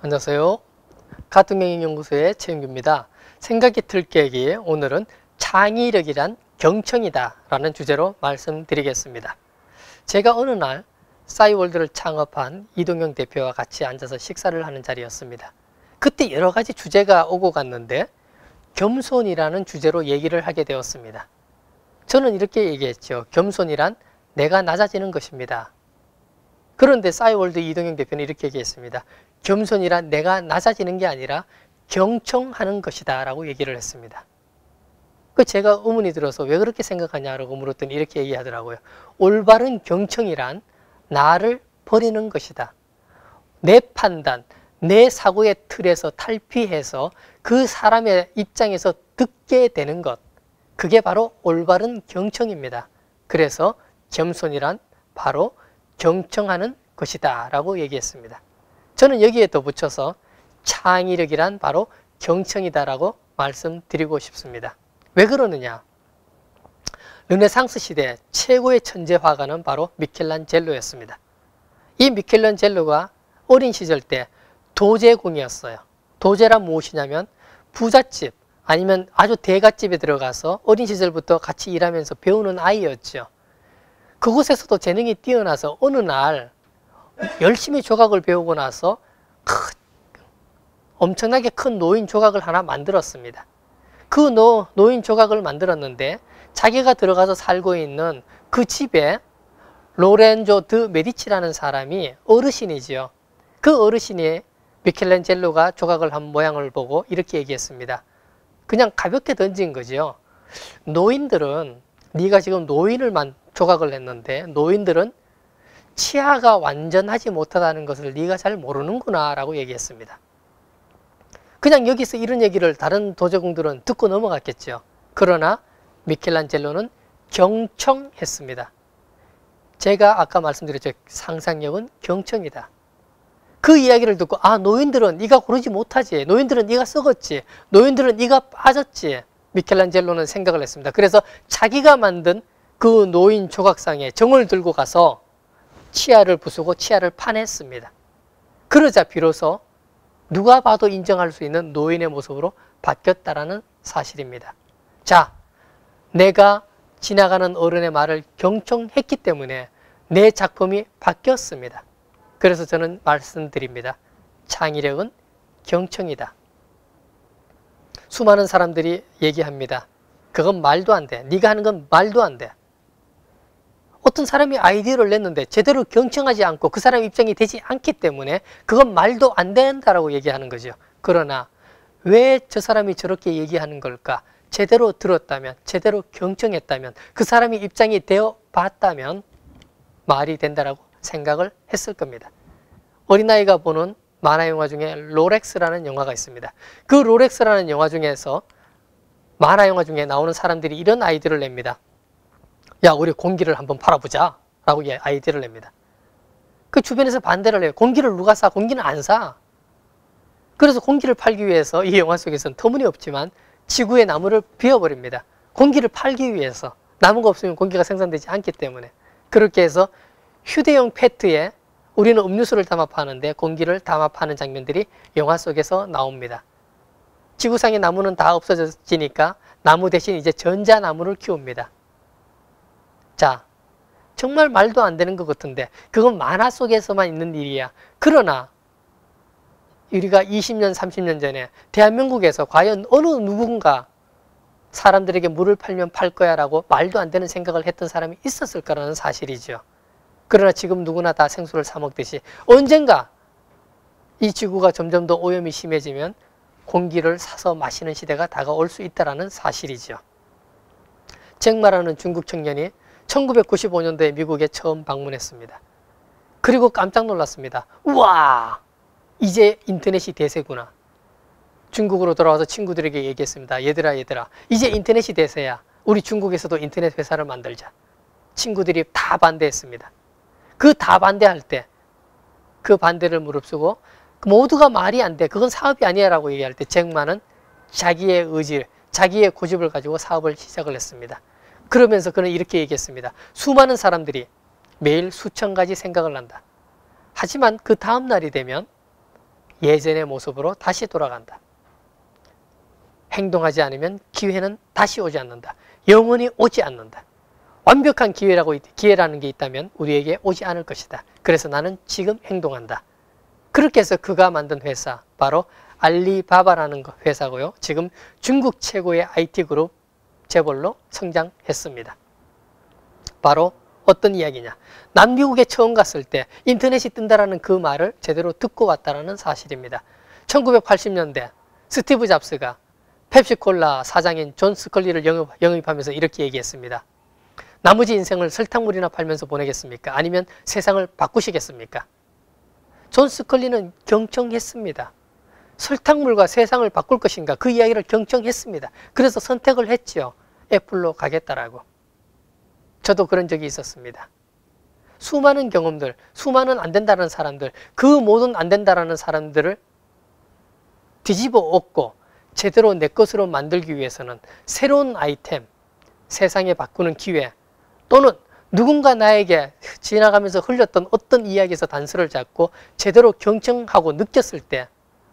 안녕하세요. 가통경영연구소의 최영규입니다. 생각이 들깨기 오늘은 창의력이란 경청이다 라는 주제로 말씀드리겠습니다. 제가 어느 날 싸이월드를 창업한 이동영 대표와 같이 앉아서 식사를 하는 자리였습니다. 그때 여러 가지 주제가 오고 갔는데 겸손이라는 주제로 얘기를 하게 되었습니다. 저는 이렇게 얘기했죠. 겸손이란 내가 낮아지는 것입니다. 그런데 싸이월드 이동영 대표는 이렇게 얘기했습니다. 겸손이란 내가 낮아지는 게 아니라 경청하는 것이다 라고 얘기를 했습니다. 제가 의문이 들어서 왜 그렇게 생각하냐라고 물었더니 이렇게 얘기하더라고요. 올바른 경청이란 나를 버리는 것이다. 내 판단, 내 사고의 틀에서 탈피해서 그 사람의 입장에서 듣게 되는 것, 그게 바로 올바른 경청입니다. 그래서 겸손이란 바로 경청하는 것이다 라고 얘기했습니다. 저는 여기에 덧붙여서 창의력이란 바로 경청이다 라고 말씀드리고 싶습니다. 왜 그러느냐? 르네상스 시대 최고의 천재 화가는 바로 미켈란젤로였습니다. 이 미켈란젤로가 어린 시절 때 도제공이었어요. 도제란 무엇이냐면 부잣집 아니면 아주 대갓집에 들어가서 어린 시절부터 같이 일하면서 배우는 아이였죠. 그곳에서도 재능이 뛰어나서 어느 날 열심히 조각을 배우고 나서 엄청나게 큰 노인 조각을 하나 만들었습니다. 그 노인 조각을 만들었는데 자기가 들어가서 살고 있는 그 집에 로렌조 드 메디치라는 사람이 어르신이지요. 그 어르신이 미켈란젤로가 조각을 한 모양을 보고 이렇게 얘기했습니다. 그냥 가볍게 던진 거죠. 노인들은 네가 지금 노인을 조각을 했는데 노인들은 치아가 완전하지 못하다는 것을 네가 잘 모르는구나 라고 얘기했습니다. 그냥 여기서 이런 얘기를 다른 도제공들은 듣고 넘어갔겠죠. 그러나 미켈란젤로는 경청했습니다. 제가 아까 말씀드렸죠. 상상력은 경청이다. 그 이야기를 듣고 노인들은 네가 고르지 못하지. 노인들은 네가 썩었지. 노인들은 네가 빠졌지. 미켈란젤로는 생각을 했습니다. 그래서 자기가 만든 그 노인 조각상에 정을 들고 가서 치아를 부수고 치아를 파냈습니다. 그러자 비로소 누가 봐도 인정할 수 있는 노인의 모습으로 바뀌었다라는 사실입니다. 자, 내가 지나가는 어른의 말을 경청했기 때문에 내 작품이 바뀌었습니다. 그래서 저는 말씀드립니다. 창의력은 경청이다. 수많은 사람들이 얘기합니다. 그건 말도 안 돼. 네가 하는 건 말도 안 돼. 어떤 사람이 아이디어를 냈는데 제대로 경청하지 않고 그 사람 입장이 되지 않기 때문에 그건 말도 안 된다라고 얘기하는 거죠. 그러나 왜 저 사람이 저렇게 얘기하는 걸까? 제대로 들었다면, 제대로 경청했다면, 그 사람이 입장이 되어 봤다면 말이 된다라고 생각을 했을 겁니다. 어린아이가 보는 만화 영화 중에 로렉스라는 영화가 있습니다. 그 로렉스라는 영화 중에서 만화 영화 중에 나오는 사람들이 이런 아이디어를 냅니다. 야, 우리 공기를 한번 팔아보자 라고 아이디어를 냅니다. 그 주변에서 반대를 해요. 공기를 누가 사? 공기는 안 사. 그래서 공기를 팔기 위해서 이 영화 속에서는 터무니없지만 지구의 나무를 베어버립니다. 공기를 팔기 위해서. 나무가 없으면 공기가 생산되지 않기 때문에. 그렇게 해서 휴대용 페트에 우리는 음료수를 담아 파는데 공기를 담아 파는 장면들이 영화 속에서 나옵니다. 지구상의 나무는 다 없어지니까 나무 대신 이제 전자나무를 키웁니다. 자, 정말 말도 안 되는 것 같은데 그건 만화 속에서만 있는 일이야. 그러나 우리가 20년, 30년 전에 대한민국에서 과연 어느 누군가 사람들에게 물을 팔면 팔 거야 라고 말도 안 되는 생각을 했던 사람이 있었을 거라는 사실이죠. 그러나 지금 누구나 다 생수를 사 먹듯이 언젠가 이 지구가 점점 더 오염이 심해지면 공기를 사서 마시는 시대가 다가올 수 있다는 사실이죠. 잭마라는 중국 청년이 1995년도에 미국에 처음 방문했습니다. 그리고 깜짝 놀랐습니다. 우와! 이제 인터넷이 대세구나. 중국으로 돌아와서 친구들에게 얘기했습니다. 얘들아 이제 인터넷이 대세야. 우리 중국에서도 인터넷 회사를 만들자. 친구들이 다 반대했습니다. 그 다 반대할 때 그 반대를 무릅쓰고 모두가 말이 안 돼. 그건 사업이 아니야 라고 얘기할 때 잭마는 자기의 의지, 자기의 고집을 가지고 사업을 시작을 했습니다. 그러면서 그는 이렇게 얘기했습니다. 수많은 사람들이 매일 수천 가지 생각을 한다. 하지만 그 다음 날이 되면 예전의 모습으로 다시 돌아간다. 행동하지 않으면 기회는 다시 오지 않는다. 영원히 오지 않는다. 완벽한 기회라는 게 있다면 우리에게 오지 않을 것이다. 그래서 나는 지금 행동한다. 그렇게 해서 그가 만든 회사, 바로 알리바바라는 회사고요. 지금 중국 최고의 IT 그룹 재벌로 성장했습니다. 바로 어떤 이야기냐. 남미국에 처음 갔을 때 인터넷이 뜬다라는 그 말을 제대로 듣고 왔다는 사실입니다. 1980년대 스티브 잡스가 펩시콜라 사장인 존 스컬리를 영입하면서 이렇게 얘기했습니다. 나머지 인생을 설탕물이나 팔면서 보내겠습니까? 아니면 세상을 바꾸시겠습니까? 존 스컬리는 경청했습니다. 설탕물과 세상을 바꿀 것인가? 그 이야기를 경청했습니다. 그래서 선택을 했죠. 애플로 가겠다라고. 저도 그런 적이 있었습니다. 수많은 경험들, 수많은 안 된다는 사람들, 그 모든 안 된다라는 사람들을 뒤집어 엎고 제대로 내 것으로 만들기 위해서는 새로운 아이템, 세상에 바꾸는 기회, 또는 누군가 나에게 지나가면서 흘렸던 어떤 이야기에서 단서를 잡고 제대로 경청하고 느꼈을 때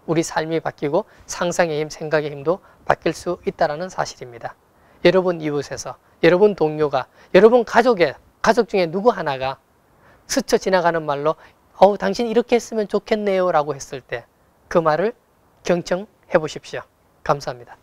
우리 삶이 바뀌고 상상의 힘, 생각의 힘도 바뀔 수 있다는 사실입니다. 여러분 이웃에서, 여러분 동료가, 여러분 가족 중에 누구 하나가 스쳐 지나가는 말로 당신 이렇게 했으면 좋겠네요 라고 했을 때 그 말을 경청해 보십시오. 감사합니다.